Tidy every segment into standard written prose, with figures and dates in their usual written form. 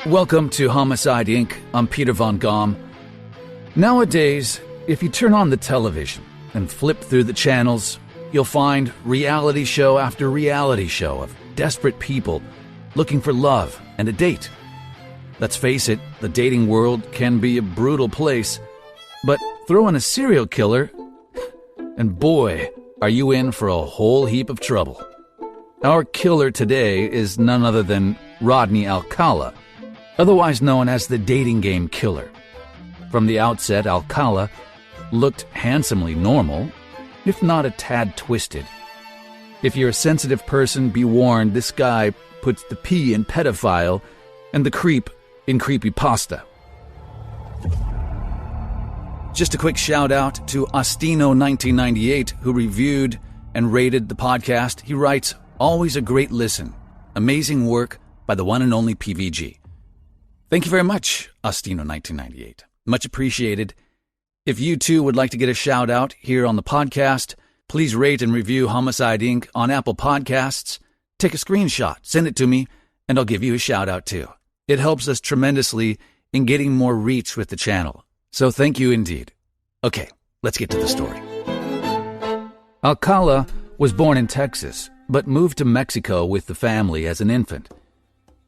Welcome to Homicide Inc. I'm Peter Von Gomm. Nowadays, if you turn on the television and flip through the channels, you'll find reality show after reality show of desperate people looking for love and a date. Let's face it, the dating world can be a brutal place, but throw in a serial killer, and boy, are you in for a whole heap of trouble. Our killer today is none other than Rodney Alcala, otherwise known as the dating game killer. From the outset, Alcala looked handsomely normal, if not a tad twisted. If you're a sensitive person, be warned, this guy puts the P in pedophile and the creep in creepypasta. Just a quick shout out to Ostino1998, who reviewed and rated the podcast. He writes, "Always a great listen. Amazing work by the one and only PVG." Thank you very much, Ostino1998. Much appreciated. If you too would like to get a shout out here on the podcast, please rate and review Homicide Inc. on Apple Podcasts. Take a screenshot, send it to me, and I'll give you a shout out too. It helps us tremendously in getting more reach with the channel. So thank you indeed. Okay, let's get to the story. Alcala was born in Texas, but moved to Mexico with the family as an infant.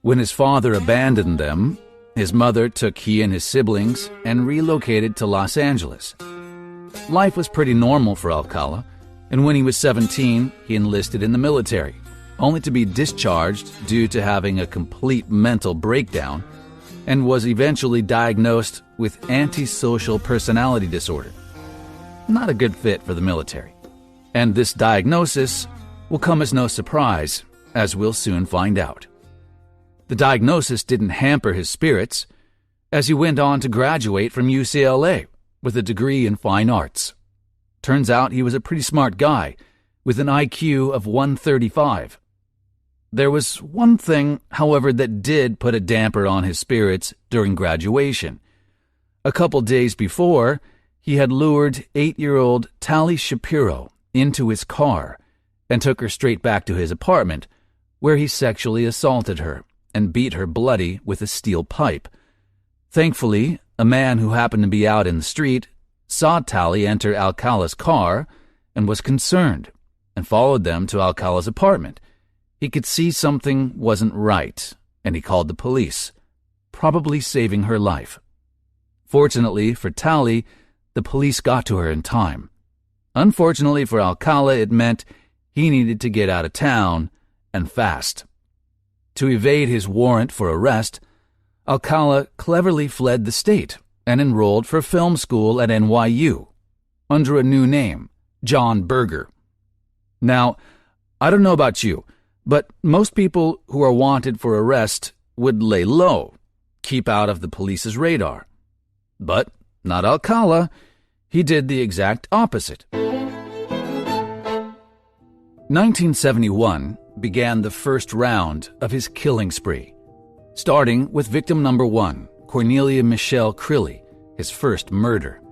When his father abandoned them, his mother took he and his siblings and relocated to Los Angeles. Life was pretty normal for Alcala, and when he was 17, he enlisted in the military, only to be discharged due to having a complete mental breakdown, and was eventually diagnosed with antisocial personality disorder. Not a good fit for the military. And this diagnosis will come as no surprise, as we'll soon find out. The diagnosis didn't hamper his spirits, as he went on to graduate from UCLA with a degree in fine arts. Turns out he was a pretty smart guy, with an IQ of 135. There was one thing, however, that did put a damper on his spirits during graduation. A couple days before, he had lured 8-year-old Tali Shapiro into his car and took her straight back to his apartment, where he sexually assaulted her and beat her bloody with a steel pipe. Thankfully, a man who happened to be out in the street saw Tali enter Alcala's car and was concerned, and followed them to Alcala's apartment. He could see something wasn't right, and he called the police, probably saving her life. Fortunately for Tali, the police got to her in time. Unfortunately for Alcala, it meant he needed to get out of town, and fast. To evade his warrant for arrest, Alcala cleverly fled the state and enrolled for film school at NYU under a new name, John Berger. Now, I don't know about you, but most people who are wanted for arrest would lay low, keep out of the police's radar. But not Alcala. He did the exact opposite. 1971 began the first round of his killing spree, starting with victim number 1, Cornelia Michelle Crilly, his first murder.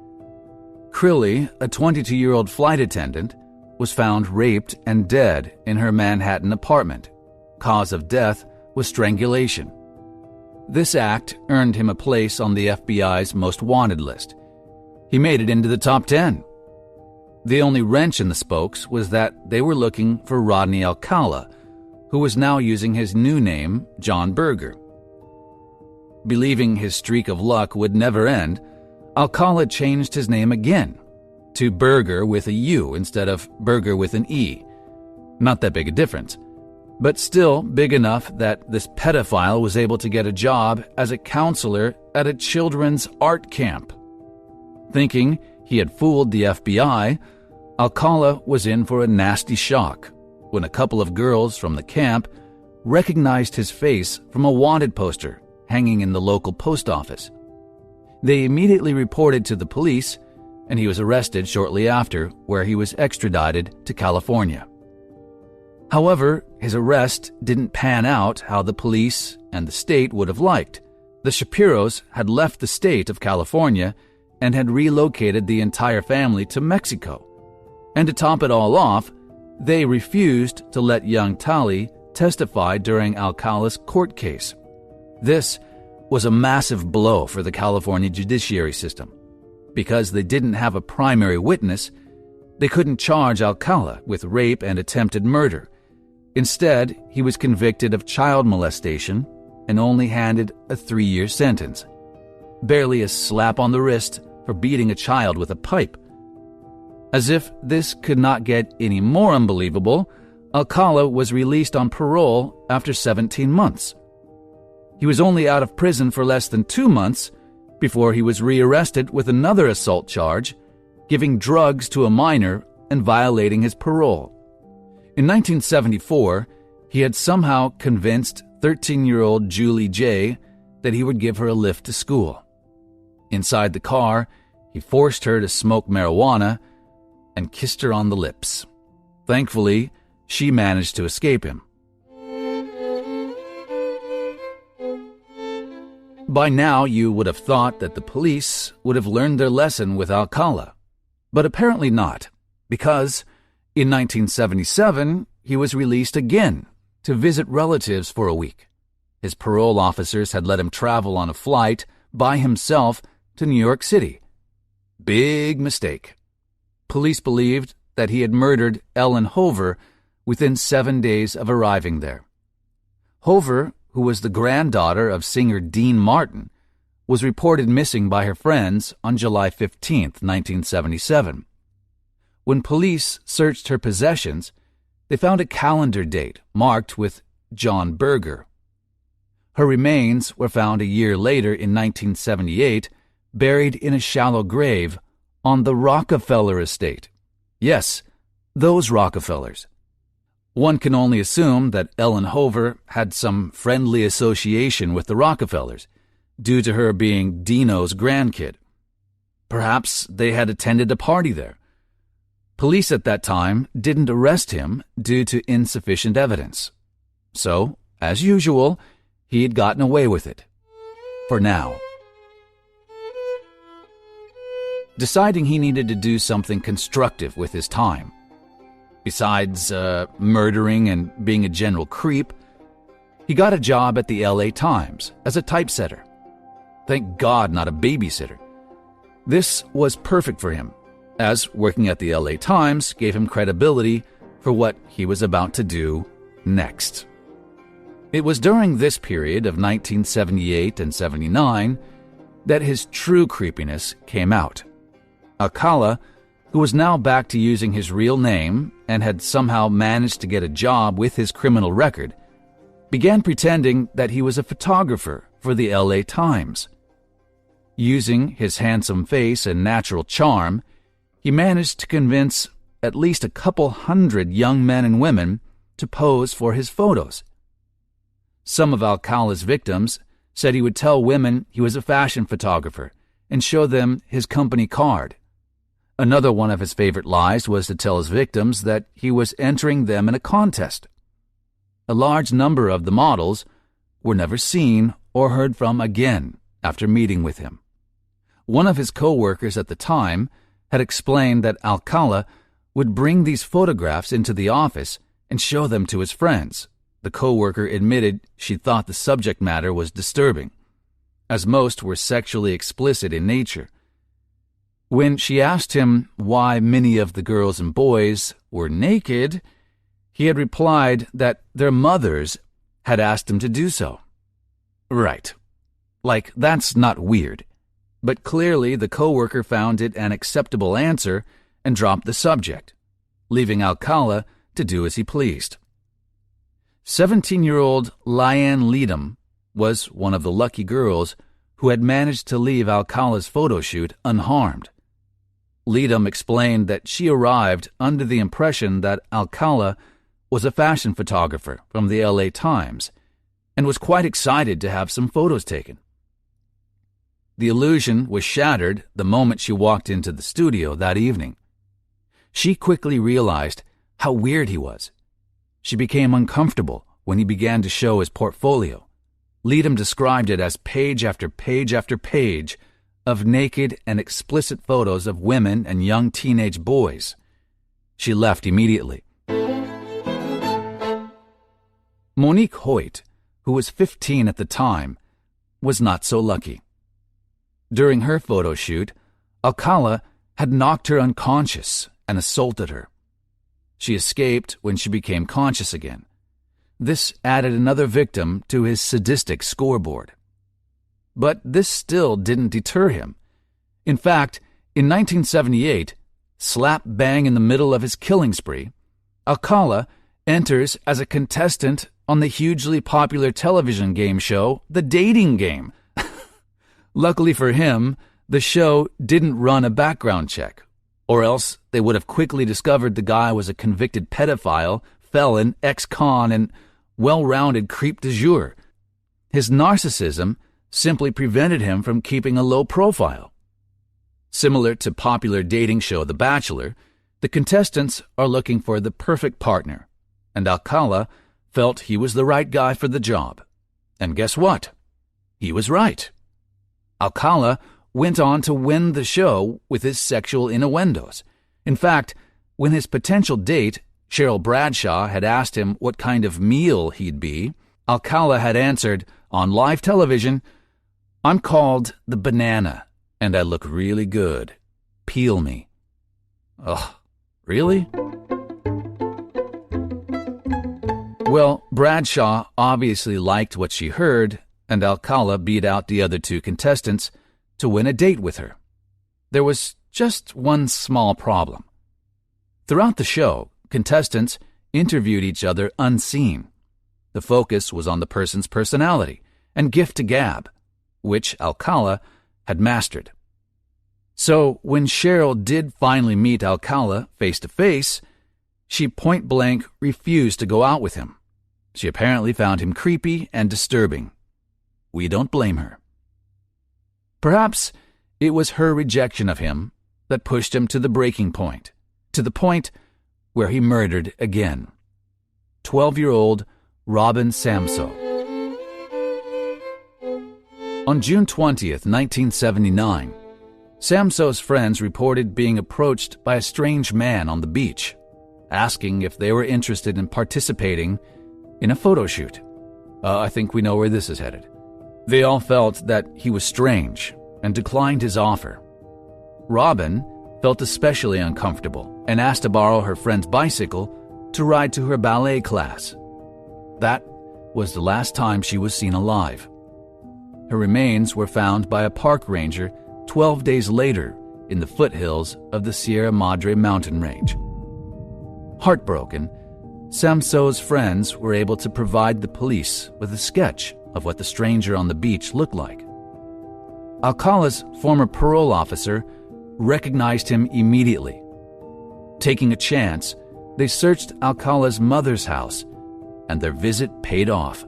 Crilly, a 22-year-old flight attendant, was found raped and dead in her Manhattan apartment. Cause of death was strangulation. This act earned him a place on the FBI's most wanted list. He made it into the top 10. The only wrench in the spokes was that they were looking for Rodney Alcala, who was now using his new name, John Berger. Believing his streak of luck would never end, Alcala changed his name again to Berger with a U instead of Berger with an E. Not that big a difference, but still big enough that this pedophile was able to get a job as a counselor at a children's art camp. Thinking he had fooled the FBI, Alcala was in for a nasty shock when a couple of girls from the camp recognized his face from a wanted poster hanging in the local post office. They immediately reported to the police, and he was arrested shortly after, where he was extradited to California. However, his arrest didn't pan out how the police and the state would have liked. The Shapiros had left the state of California and had relocated the entire family to Mexico. And to top it all off, they refused to let young Tali testify during Alcala's court case. This was a massive blow for the California judiciary system. Because they didn't have a primary witness, they couldn't charge Alcala with rape and attempted murder. Instead, he was convicted of child molestation and only handed a 3-year sentence. Barely a slap on the wrist for beating a child with a pipe. As if this could not get any more unbelievable, Alcala was released on parole after 17 months. He was only out of prison for less than 2 months before he was rearrested with another assault charge, giving drugs to a minor and violating his parole. In 1974, he had somehow convinced 13-year-old Julie J. that he would give her a lift to school. Inside the car, he forced her to smoke marijuana and kissed her on the lips. Thankfully, she managed to escape him. By now, you would have thought that the police would have learned their lesson with Alcala, but apparently not, because in 1977, he was released again to visit relatives for a week. His parole officers had let him travel on a flight by himself to New York City. Big mistake. Police believed that he had murdered Ellen Hover within 7 days of arriving there. Hover, who was the granddaughter of singer Dean Martin, was reported missing by her friends on July 15, 1977. When police searched her possessions, they found a calendar date marked with John Berger. Her remains were found a year later in 1978, buried in a shallow grave on the Rockefeller estate. Yes, those Rockefellers. One can only assume that Ellen Hover had some friendly association with the Rockefellers, due to her being Dino's grandkid. Perhaps they had attended a party there. Police at that time didn't arrest him due to insufficient evidence. So, as usual, he had gotten away with it. For now. Deciding he needed to do something constructive with his time. Besides murdering and being a general creep, he got a job at the LA Times as a typesetter. Thank God, not a babysitter. This was perfect for him, as working at the LA Times gave him credibility for what he was about to do next. It was during this period of 1978 and 79 that his true creepiness came out. Alcala, who was now back to using his real name and had somehow managed to get a job with his criminal record, began pretending that he was a photographer for the LA Times. Using his handsome face and natural charm, he managed to convince at least a couple hundred young men and women to pose for his photos. Some of Alcala's victims said he would tell women he was a fashion photographer and show them his company card. Another one of his favorite lies was to tell his victims that he was entering them in a contest. A large number of the models were never seen or heard from again after meeting with him. One of his co-workers at the time had explained that Alcala would bring these photographs into the office and show them to his friends. The co-worker admitted she thought the subject matter was disturbing, as most were sexually explicit in nature. When she asked him why many of the girls and boys were naked, he had replied that their mothers had asked him to do so. Right. Like, that's not weird. But clearly the coworker found it an acceptable answer and dropped the subject, leaving Alcala to do as he pleased. 17-year-old Lyanne Leadham was one of the lucky girls who had managed to leave Alcala's photo shoot unharmed. Leadham explained that she arrived under the impression that Alcala was a fashion photographer from the LA Times and was quite excited to have some photos taken. The illusion was shattered the moment she walked into the studio that evening. She quickly realized how weird he was. She became uncomfortable when he began to show his portfolio. Leadham described it as page after page after page of naked and explicit photos of women and young teenage boys. She left immediately. Monique Hoyt, who was 15 at the time, was not so lucky. During her photo shoot, Alcala had knocked her unconscious and assaulted her. She escaped when she became conscious again. This added another victim to his sadistic scoreboard. But this still didn't deter him. In fact, in 1978, slap bang in the middle of his killing spree, Alcala enters as a contestant on the hugely popular television game show, The Dating Game. Luckily for him, the show didn't run a background check, or else they would have quickly discovered the guy was a convicted pedophile, felon, ex-con, and well-rounded creep du jour. His narcissism simply prevented him from keeping a low profile. Similar to popular dating show The Bachelor, the contestants are looking for the perfect partner, and Alcala felt he was the right guy for the job. And guess what? He was right. Alcala went on to win the show with his sexual innuendos. In fact, when his potential date, Cheryl Bradshaw, had asked him what kind of meal he'd be, Alcala had answered on live television, "I'm called the banana, and I look really good. Peel me." Ugh, really? Well, Bradshaw obviously liked what she heard, and Alcala beat out the other two contestants to win a date with her. There was just one small problem. Throughout the show, contestants interviewed each other unseen. The focus was on the person's personality and gift to gab, which Alcala had mastered. So when Cheryl did finally meet Alcala face to face, she point-blank refused to go out with him. She apparently found him creepy and disturbing. We don't blame her. Perhaps it was her rejection of him that pushed him to the breaking point, to the point where he murdered again. 12-year-old Robin Samso. On June 20th, 1979, Samso's friends reported being approached by a strange man on the beach, asking if they were interested in participating in a photo shoot. I think we know where this is headed. They all felt that he was strange and declined his offer. Robin felt especially uncomfortable and asked to borrow her friend's bicycle to ride to her ballet class. That was the last time she was seen alive. Her remains were found by a park ranger 12 days later in the foothills of the Sierra Madre mountain range. Heartbroken, Samso's friends were able to provide the police with a sketch of what the stranger on the beach looked like. Alcala's former parole officer recognized him immediately. Taking a chance, they searched Alcala's mother's house, and their visit paid off.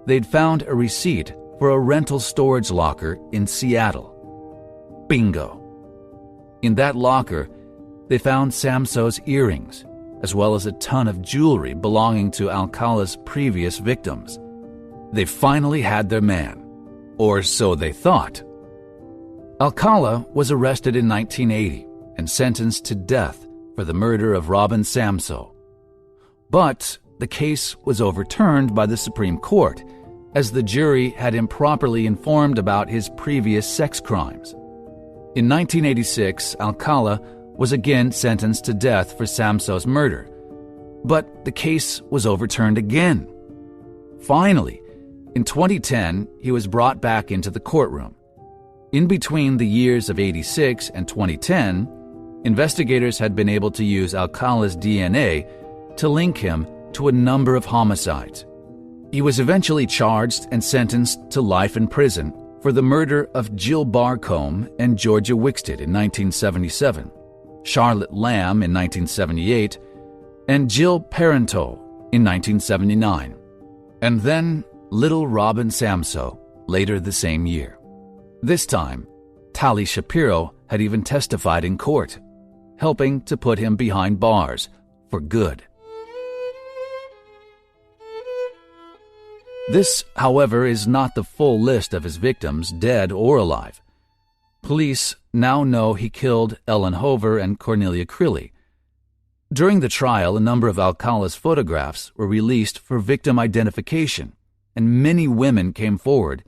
They'd found a receipt for a rental storage locker in Seattle. Bingo! In that locker, they found Samso's earrings, as well as a ton of jewelry belonging to Alcala's previous victims. They finally had their man, or so they thought. Alcala was arrested in 1980 and sentenced to death for the murder of Robin Samso. But the case was overturned by the Supreme Court, as the jury had improperly informed about his previous sex crimes. In 1986, Alcala was again sentenced to death for Samso's murder, but the case was overturned again. Finally, in 2010, he was brought back into the courtroom. In between the years of 86 and 2010, investigators had been able to use Alcala's DNA to link him to a number of homicides. He was eventually charged and sentenced to life in prison for the murder of Jill Barcombe and Georgia Wixted in 1977, Charlotte Lamb in 1978, and Jill Parenteau in 1979, and then little Robin Samso later the same year. This time, Tali Shapiro had even testified in court, helping to put him behind bars for good. This, however, is not the full list of his victims, dead or alive. Police now know he killed Ellen Hover and Cornelia Crilly. During the trial, a number of Alcala's photographs were released for victim identification, and many women came forward,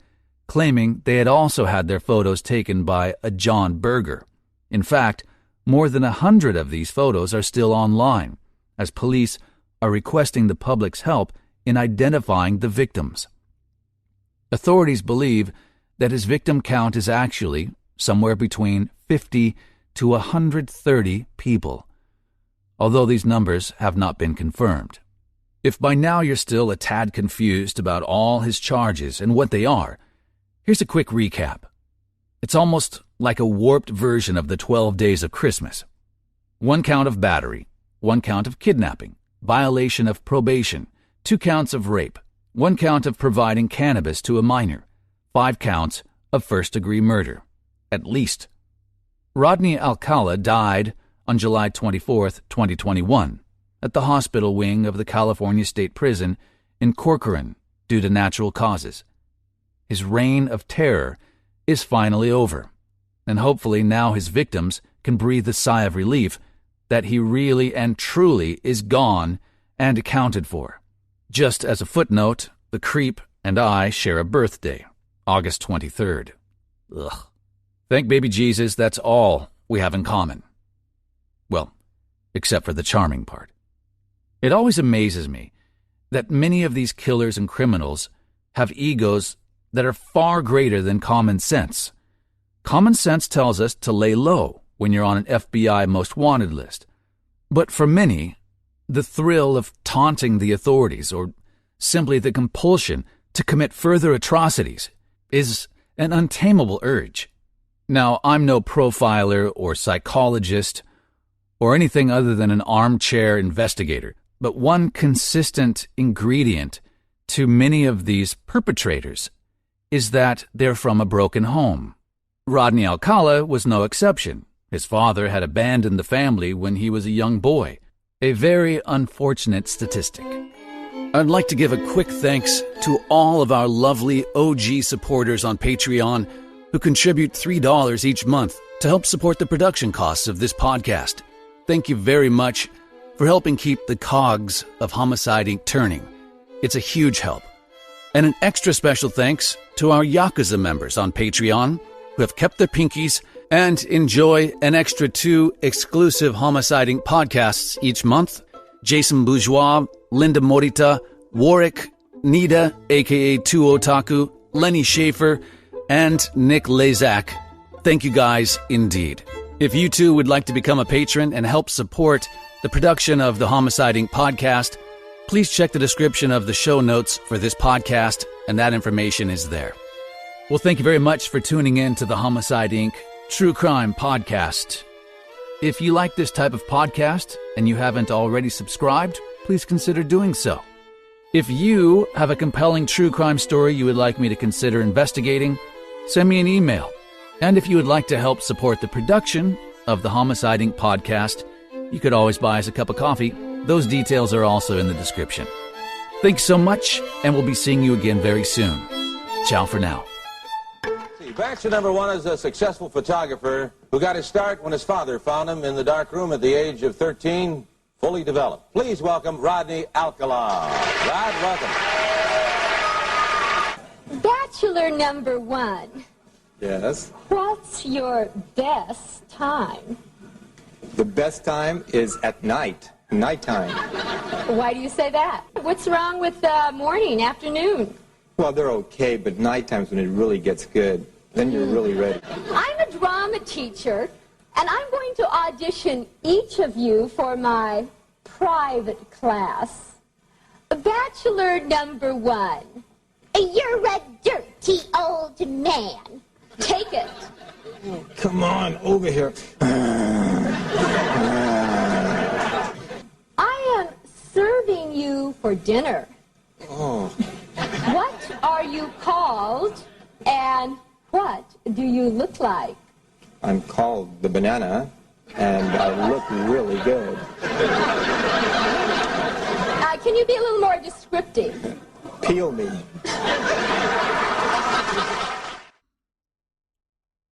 claiming they had also had their photos taken by a John Berger. In fact, more than 100 of these photos are still online, as police are requesting the public's help in identifying the victims. Authorities believe that his victim count is actually somewhere between 50 to 130 people, although these numbers have not been confirmed. If by now you're still a tad confused about all his charges and what they are, here's a quick recap. It's almost like a warped version of the 12 Days of Christmas. 1 count of battery, 1 count of kidnapping, violation of probation, 2 counts of rape, 1 count of providing cannabis to a minor, 5 counts of first-degree murder, at least. Rodney Alcala died on July 24, 2021, at the hospital wing of the California State Prison in Corcoran due to natural causes. His reign of terror is finally over, and hopefully now his victims can breathe a sigh of relief that he really and truly is gone and accounted for. Just as a footnote, the creep and I share a birthday, August 23rd. Ugh. Thank baby Jesus, that's all we have in common. Well, except for the charming part. It always amazes me that many of these killers and criminals have egos that are far greater than common sense. Common sense tells us to lay low when you're on an FBI most wanted list. But for many, the thrill of taunting the authorities or simply the compulsion to commit further atrocities is an untamable urge. Now, I'm no profiler or psychologist or anything other than an armchair investigator, but one consistent ingredient to many of these perpetrators is that they're from a broken home. Rodney Alcala was no exception. His father had abandoned the family when he was a young boy, a very unfortunate statistic. I'd like to give a quick thanks to all of our lovely OG supporters on Patreon who contribute $3 each month to help support the production costs of this podcast. Thank you very much for helping keep the cogs of Homicide Inc. turning. It's a huge help. And an extra special thanks to our Yakuza members on Patreon who have kept their pinkies and enjoy an extra 2 exclusive Homicide Inc. podcasts each month. Jason Bourgeois, Linda Morita, Warwick, Nida, a.k.a. 2 Otaku, Lenny Schaefer, and Nick Lazak. Thank you guys indeed. If you too would like to become a patron and help support the production of the Homicide Inc. podcast, please check the description of the show notes for this podcast, and that information is there. Well, thank you very much for tuning in to the Homicide Inc. True Crime Podcast. If you like this type of podcast and you haven't already subscribed, please consider doing so. If you have a compelling true crime story you would like me to consider investigating, send me an email. And if you would like to help support the production of the Homicide Inc. podcast, you could always buy us a cup of coffee. Those details are also in the description. Thanks so much, and we'll be seeing you again very soon. Ciao for now. Bachelor number 1 is a successful photographer who got his start when his father found him in the dark room at the age of 13, fully developed. Please welcome Rodney Alcala. Rod, welcome. Bachelor number 1. Yes. What's your best time? The best time is at night. Nighttime. Why do you say that? What's wrong with morning, afternoon? Well, they're okay, but nighttime's when it really gets good. Then you're really ready. I'm a drama teacher, and I'm going to audition each of you for my private class. Bachelor number 1. You're a dirty old man. Take it. Oh, come on, over here. I am serving you for dinner. Oh. What are you called, and what do you look like? I'm called the banana, and I look really good. Can you be a little more descriptive? Peel me.